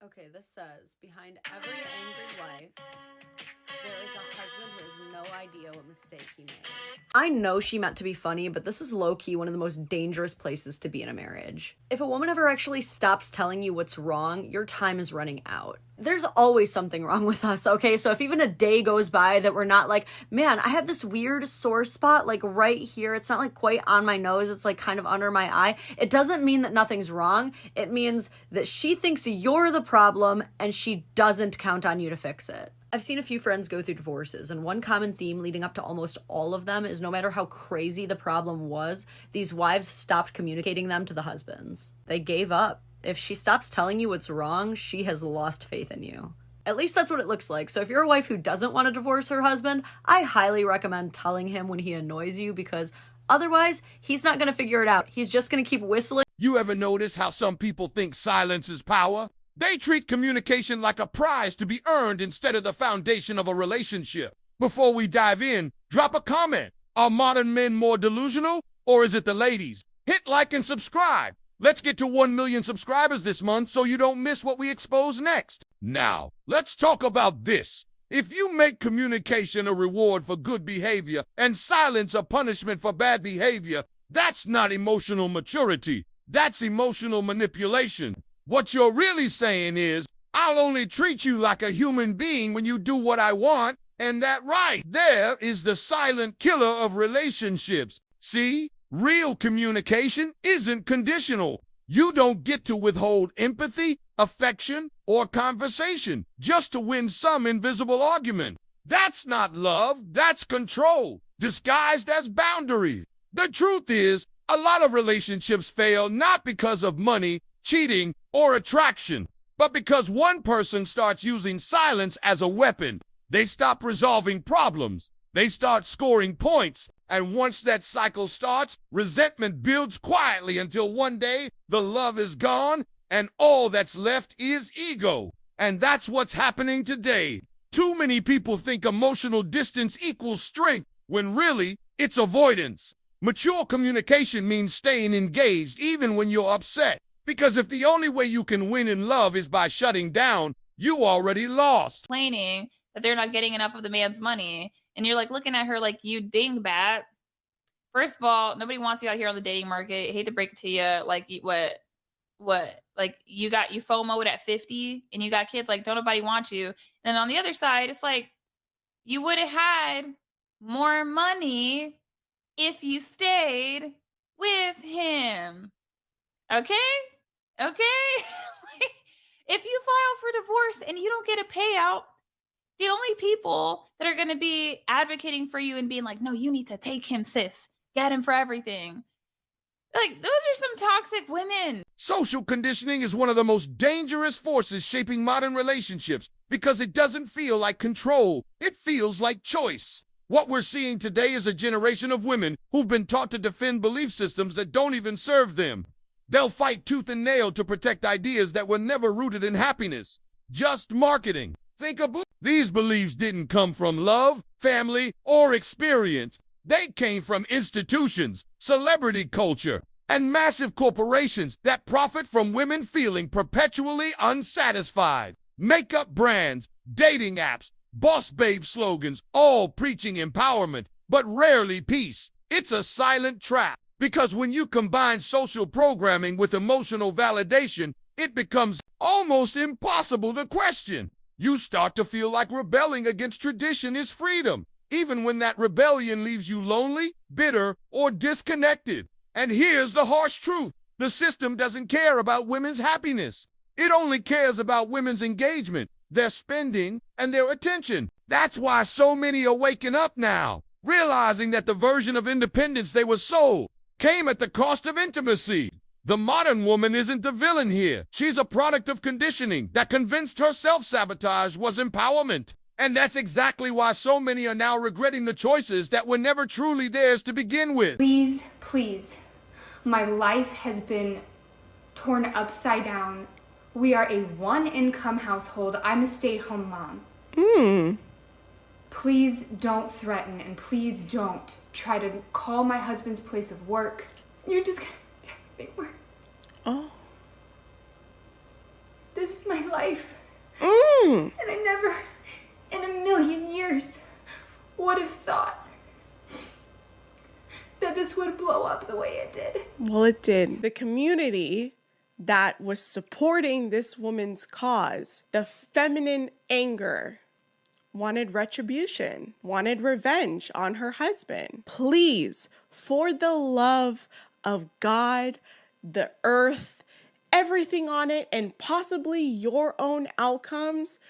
Okay, this says, behind every angry wife, there is a husband who has no idea what mistake he made. I know she meant to be funny, but this is low-key one of the most dangerous places to be in a marriage. If a woman ever actually stops telling you what's wrong, your time is running out. There's always something wrong with us, okay? So if even a day goes by that we're not like, man, I have this weird sore spot, like right here. It's not like quite on my nose. It's like kind of under my eye. It doesn't mean that nothing's wrong. It means that she thinks you're the problem and she doesn't count on you to fix it. I've seen a few friends go through divorces, and one common theme leading up to almost all of them is no matter how crazy the problem was, these wives stopped communicating them to the husbands. They gave up. If she stops telling you what's wrong, she has lost faith in you. At least that's what it looks like. So if you're a wife who doesn't want to divorce her husband, I highly recommend telling him when he annoys you, because otherwise, he's not going to figure it out. He's just going to keep whistling. You ever notice how some people think silence is power? They treat communication like a prize to be earned instead of the foundation of a relationship. Before we dive in, drop a comment. Are modern men more delusional, or is it the ladies? Hit like and subscribe. Let's get to 1 million subscribers this month so you don't miss what we expose next. Now, let's talk about this. If you make communication a reward for good behavior and silence a punishment for bad behavior, that's not emotional maturity. That's emotional manipulation. What you're really saying is, I'll only treat you like a human being when you do what I want, and that right there is the silent killer of relationships. See, real communication isn't conditional. You don't get to withhold empathy, affection, or conversation just to win some invisible argument. That's not love, that's control, disguised as boundaries. The truth is, a lot of relationships fail not because of money, cheating, or attraction, but because one person starts using silence as a weapon. They stop resolving problems. They start scoring points. And once that cycle starts, resentment builds quietly until one day the love is gone and all that's left is ego. And that's what's happening today. Too many people think emotional distance equals strength, when really it's avoidance. Mature communication means staying engaged even when you're upset. Because if the only way you can win in love is by shutting down, you already lost. Complaining that they're not getting enough of the man's money. And you're like looking at her like, you dingbat. First of all, nobody wants you out here on the dating market. I hate to break it to you. Like, what? Like, you FOMO'd at 50 and you got kids. Like, don't nobody want you. And on the other side, it's like, you would have had more money if you stayed with him. Okay? If you file for divorce and you don't get a payout, the only people that are going to be advocating for you and being like, no, you need to take him, sis. Get him for everything. Like, those are some toxic women. Social conditioning is one of the most dangerous forces shaping modern relationships because it doesn't feel like control. It feels like choice. What we're seeing today is a generation of women who've been taught to defend belief systems that don't even serve them. They'll fight tooth and nail to protect ideas that were never rooted in happiness, just marketing. Think about these beliefs didn't come from love, family, or experience. They came from institutions, celebrity culture, and massive corporations that profit from women feeling perpetually unsatisfied. Makeup brands, dating apps, boss babe slogans, all preaching empowerment, but rarely peace. It's a silent trap. Because when you combine social programming with emotional validation, it becomes almost impossible to question. You start to feel like rebelling against tradition is freedom, even when that rebellion leaves you lonely, bitter, or disconnected. And here's the harsh truth. The system doesn't care about women's happiness. It only cares about women's engagement, their spending, and their attention. That's why so many are waking up now, realizing that the version of independence they were sold came at the cost of intimacy. The modern woman isn't the villain here. She's a product of conditioning that convinced her self-sabotage was empowerment. And that's exactly why so many are now regretting the choices that were never truly theirs to begin with. Please, my life has been torn upside down. We are a one-income household. I'm a stay-at-home mom. Please don't threaten, and please don't try to call my husband's place of work. You're just gonna make it worse. Oh. This this is my life. Mm. And I never, in a million years, would have thought that this would blow up the way it did. Well, it did. The community that was supporting this woman's cause, the feminine anger, wanted retribution, wanted revenge on her husband. Please, for the love of God, the earth, everything on it, and possibly your own outcomes,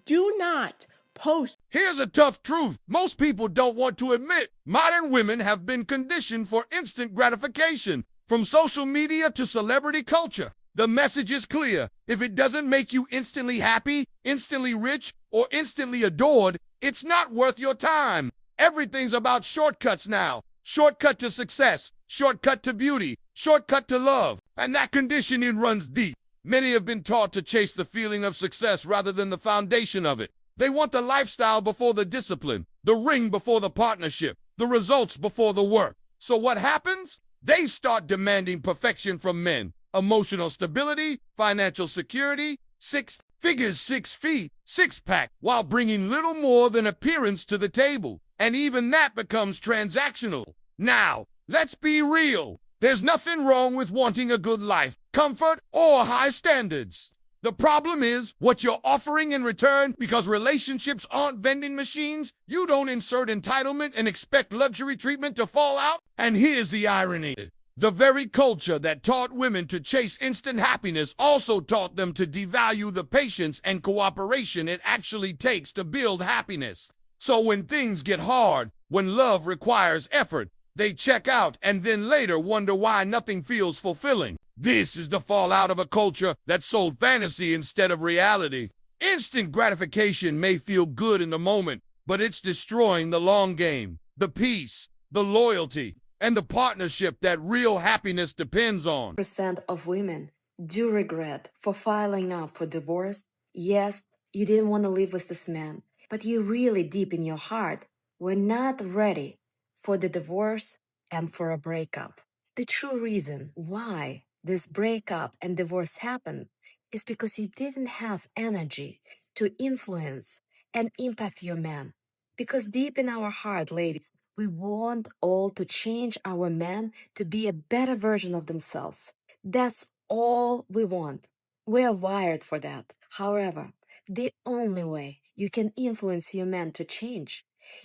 do not post. Here's a tough truth most people don't want to admit. Modern women have been conditioned for instant gratification, from social media to celebrity culture. The message is clear. If it doesn't make you instantly happy, instantly rich, or instantly adored, it's not worth your time. Everything's about shortcuts now. Shortcut to success, shortcut to beauty, shortcut to love. And that conditioning runs deep. Many have been taught to chase the feeling of success rather than the foundation of it. They want the lifestyle before the discipline, the ring before the partnership, the results before the work. So what happens? They start demanding perfection from men. Emotional stability, financial security, 6 figures, 6 feet, 6-pack, while bringing little more than appearance to the table. And even that becomes transactional. Now, let's be real. There's nothing wrong with wanting a good life, comfort, or high standards. The problem is what you're offering in return. Because relationships aren't vending machines, you don't insert entitlement and expect luxury treatment to fall out. And here's the irony. The very culture that taught women to chase instant happiness also taught them to devalue the patience and cooperation it actually takes to build happiness. So when things get hard, when love requires effort, they check out and then later wonder why nothing feels fulfilling. This is the fallout of a culture that sold fantasy instead of reality. Instant gratification may feel good in the moment, but it's destroying the long game, the peace, the loyalty, and the partnership that real happiness depends on. Percent of women do regret for filing up for divorce. Yes, you didn't want to live with this man, but you really deep in your heart were not ready for the divorce and for a breakup. The true reason why this breakup and divorce happened is because you didn't have energy to influence and impact your man. Because deep in our heart, ladies, we want all to change our men to be a better version of themselves. That's all we want. We are wired for that. However, the only way you can influence your man to change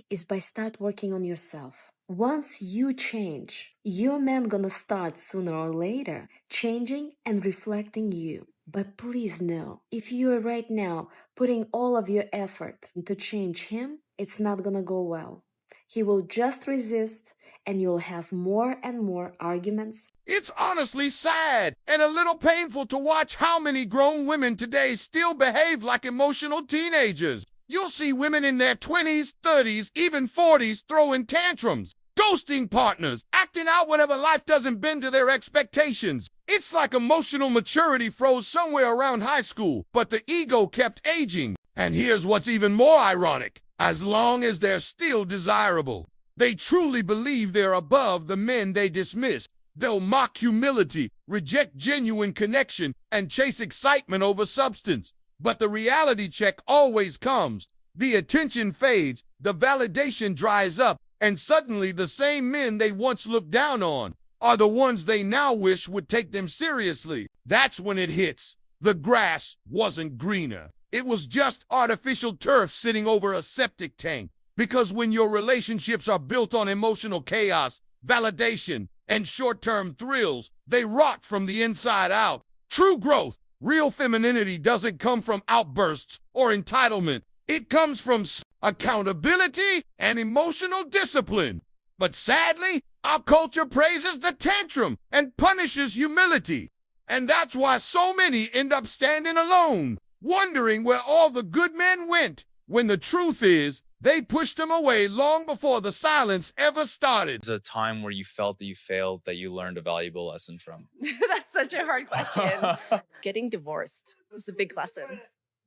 is by start working on yourself. Once you change, your man gonna start sooner or later changing and reflecting you. But please know, if you are right now putting all of your effort to change him, it's not gonna go well. He will just resist and you'll have more and more arguments. It's honestly sad and a little painful to watch how many grown women today still behave like emotional teenagers. You'll see women in their 20s, 30s, even 40s throwing tantrums, ghosting partners, acting out whenever life doesn't bend to their expectations. It's like emotional maturity froze somewhere around high school, but the ego kept aging. And here's what's even more ironic. As long as they're still desirable, they truly believe they're above the men they dismiss. They'll mock humility, reject genuine connection, and chase excitement over substance. But the reality check always comes. The attention fades, the validation dries up, and suddenly the same men they once looked down on are the ones they now wish would take them seriously. That's when it hits. The grass wasn't greener. It was just artificial turf sitting over a septic tank. Because when your relationships are built on emotional chaos, validation, and short-term thrills, they rot from the inside out. True growth, real femininity doesn't come from outbursts or entitlement. It comes from accountability and emotional discipline. But sadly, our culture praises the tantrum and punishes humility. And that's why so many end up standing alone, wondering where all the good men went, when the truth is, they pushed them away long before the silence ever started. There's a time where you felt that you failed, that you learned a valuable lesson from. That's such a hard question. Getting divorced was a big lesson.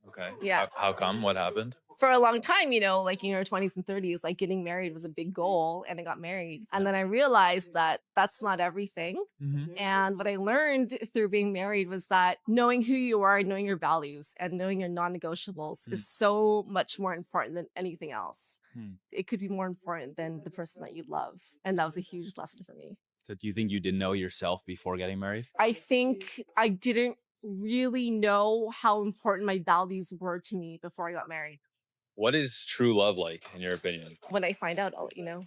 Okay. Yeah. How come? What happened? for a long time, you know, like in your 20s and 30s, like getting married was a big goal, and I got married. And then I realized that that's not everything. And what I learned through being married was that knowing who you are, knowing your values, and knowing your non-negotiables is so much more important than anything else. It could be more important than the person that you love. And that was a huge lesson for me. So do you think you didn't know yourself before getting married? I think I didn't really know how important my values were to me before I got married. What is true love like, in your opinion? When I find out, I'll let you know.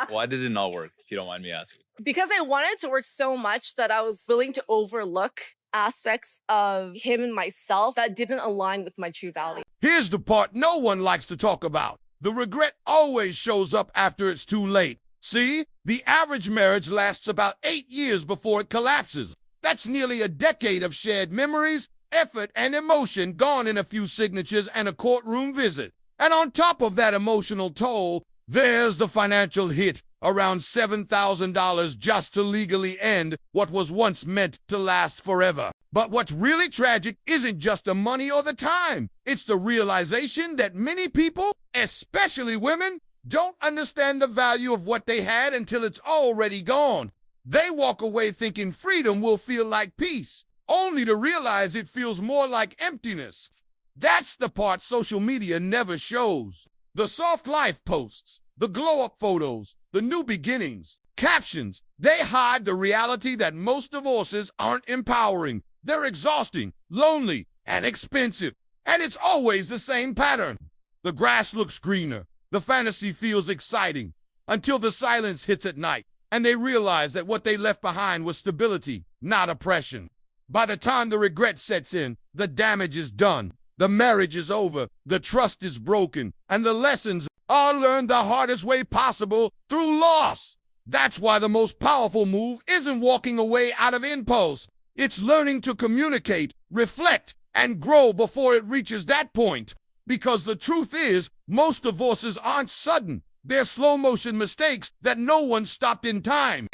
Why did it not work, if you don't mind me asking? Because I wanted to work so much that I was willing to overlook aspects of him and myself that didn't align with my true values. Here's the part no one likes to talk about. The regret always shows up after it's too late. See, the average marriage lasts about 8 years before it collapses. That's nearly a decade of shared memories, effort, and emotion gone in a few signatures and a courtroom visit. And on top of that emotional toll, there's the financial hit, around $7,000 just to legally end what was once meant to last forever. But what's really tragic isn't just the money or the time. It's the realization that many people, especially women, don't understand the value of what they had until it's already gone. They walk away thinking freedom will feel like peace, only to realize it feels more like emptiness. That's the part social media never shows. The soft life posts, the glow-up photos, the new beginnings, captions, they hide the reality that most divorces aren't empowering. They're exhausting, lonely, and expensive. And it's always the same pattern. The grass looks greener. The fantasy feels exciting until the silence hits at night and they realize that what they left behind was stability, not oppression. By the time the regret sets in, the damage is done. The marriage is over, the trust is broken, and the lessons are learned the hardest way possible, through loss. That's why the most powerful move isn't walking away out of impulse. It's learning to communicate, reflect, and grow before it reaches that point. Because the truth is, most divorces aren't sudden. They're slow-motion mistakes that no one stopped in time.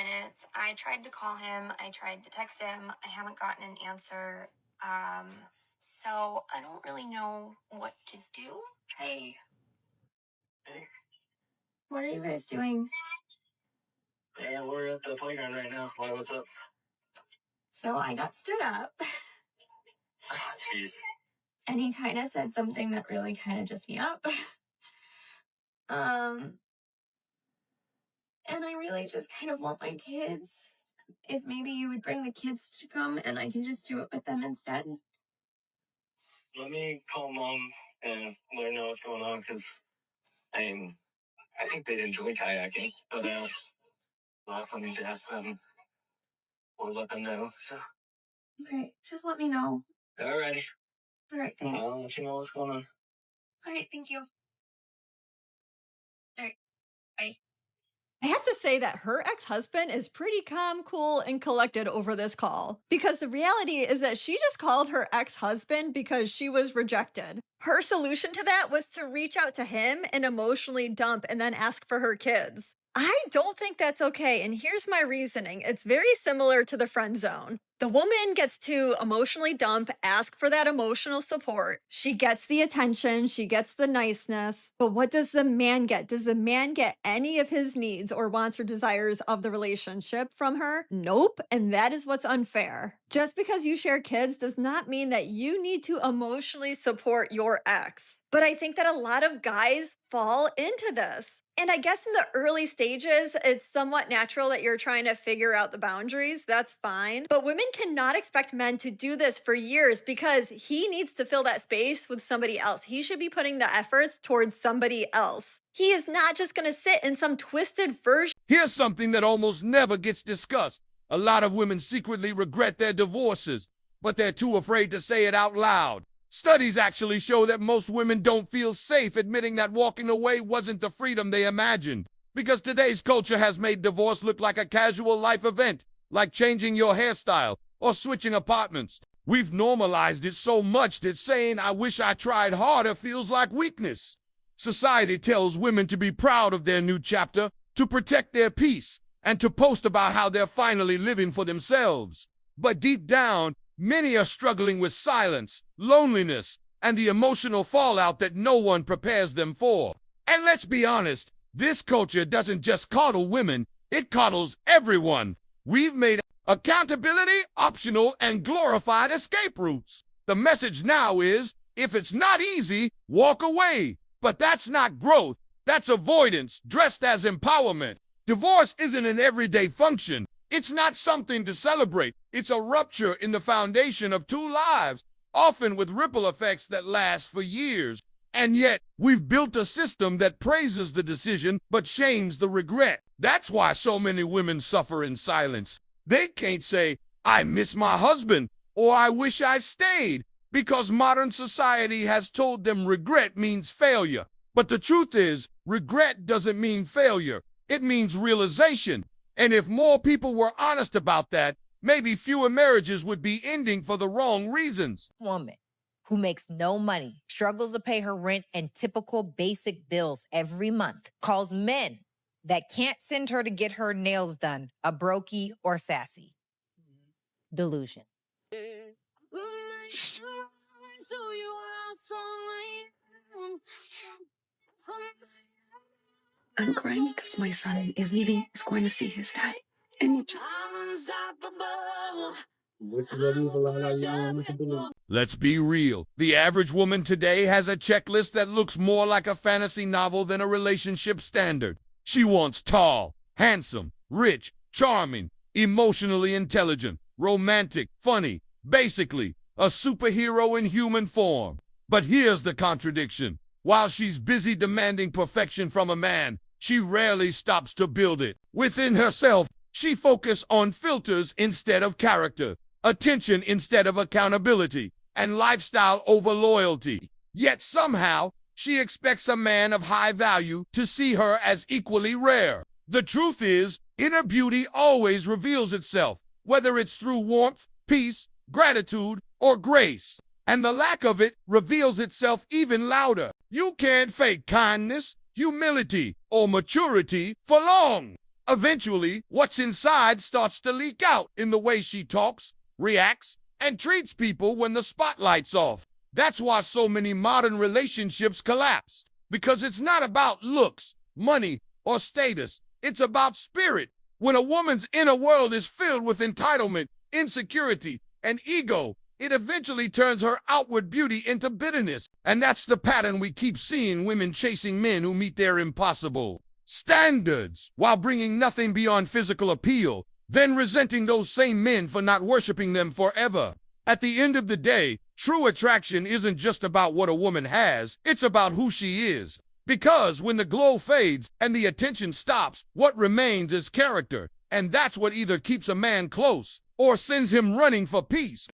I tried to call him. I tried to text him. I haven't gotten an answer. So I don't really know what to do. Hey. What are you guys doing? Yeah, we're at the playground right now. Why, what's up? So I got stood up. Jeez. And he kind of said something that really kind of just me up. And I really just kind of want my kids. If maybe you would bring the kids to come and I can just do it with them instead. Let me call Mom and let her know what's going on, because I think they'd enjoy kayaking, but last I need to ask them or let them know. So. Okay, just let me know. Alrighty. Alright, thanks. I'll let you know what's going on. Alright, thank you. Alright, bye. I have to say that her ex-husband is pretty calm, cool, and collected over this call. Because the reality is that she just called her ex-husband because she was rejected. Her solution to that was to reach out to him and emotionally dump and then ask for her kids. I don't think that's okay, and here's my reasoning. It's very similar to the friend zone. The woman gets to emotionally dump, ask for that emotional support. She gets the attention, she gets the niceness, but what does the man get? Does the man get any of his needs or wants or desires of the relationship from her? Nope, and that is what's unfair. Just because you share kids does not mean that you need to emotionally support your ex. But I think that a lot of guys fall into this. And I guess in the early stages, it's somewhat natural that you're trying to figure out the boundaries. That's fine. But women cannot expect men to do this for years because he needs to fill that space with somebody else. He should be putting the efforts towards somebody else. He is not just going to sit in some twisted version. Here's something that almost never gets discussed. A lot of women secretly regret their divorces, but they're too afraid to say it out loud. Studies actually show that most women don't feel safe admitting that walking away wasn't the freedom they imagined. Because today's culture has made divorce look like a casual life event, like changing your hairstyle or switching apartments. We've normalized it so much that saying, "I wish I tried harder," feels like weakness. Society tells women to be proud of their new chapter, to protect their peace, and to post about how they're finally living for themselves. But deep down, many are struggling with silence, loneliness, and the emotional fallout that no one prepares them for. And let's be honest, this culture doesn't just coddle women, it coddles everyone. We've made accountability optional and glorified escape routes. The message now is, if it's not easy, walk away. But that's not growth. That's avoidance dressed as empowerment. Divorce isn't an everyday function. It's not something to celebrate. It's a rupture in the foundation of two lives, often with ripple effects that last for years. And yet, we've built a system that praises the decision but shames the regret. That's why so many women suffer in silence. They can't say, I miss my husband, or I wish I stayed, because modern society has told them regret means failure. But the truth is, regret doesn't mean failure. It means realization. And if more people were honest about that, maybe fewer marriages would be ending for the wrong reasons. Woman who makes no money, struggles to pay her rent and typical basic bills every month, calls men that can't send her to get her nails done a brokey or sassy. Delusion. I'm crying because my son is leaving. He's going to see his dad. And let's be real. The average woman today has a checklist that looks more like a fantasy novel than a relationship standard. She wants tall, handsome, rich, charming, emotionally intelligent, romantic, funny, basically a superhero in human form. But here's the contradiction. While she's busy demanding perfection from a man, she rarely stops to build it. Within herself, she focuses on filters instead of character, attention instead of accountability, and lifestyle over loyalty. Yet somehow, she expects a man of high value to see her as equally rare. The truth is, inner beauty always reveals itself, whether it's through warmth, peace, gratitude, or grace. And the lack of it reveals itself even louder. You can't fake kindness, humility, or maturity for long. Eventually, what's inside starts to leak out in the way she talks, reacts, and treats people when the spotlight's off. That's why so many modern relationships collapse. Because it's not about looks, money, or status. It's about spirit. When a woman's inner world is filled with entitlement, insecurity, and ego, it eventually turns her outward beauty into bitterness. And that's the pattern we keep seeing: women chasing men who meet their impossible standards while bringing nothing beyond physical appeal, then resenting those same men for not worshiping them forever. At the end of the day, true attraction isn't just about what a woman has, it's about who she is. Because when the glow fades and the attention stops, what remains is character. And that's what either keeps a man close or sends him running for peace.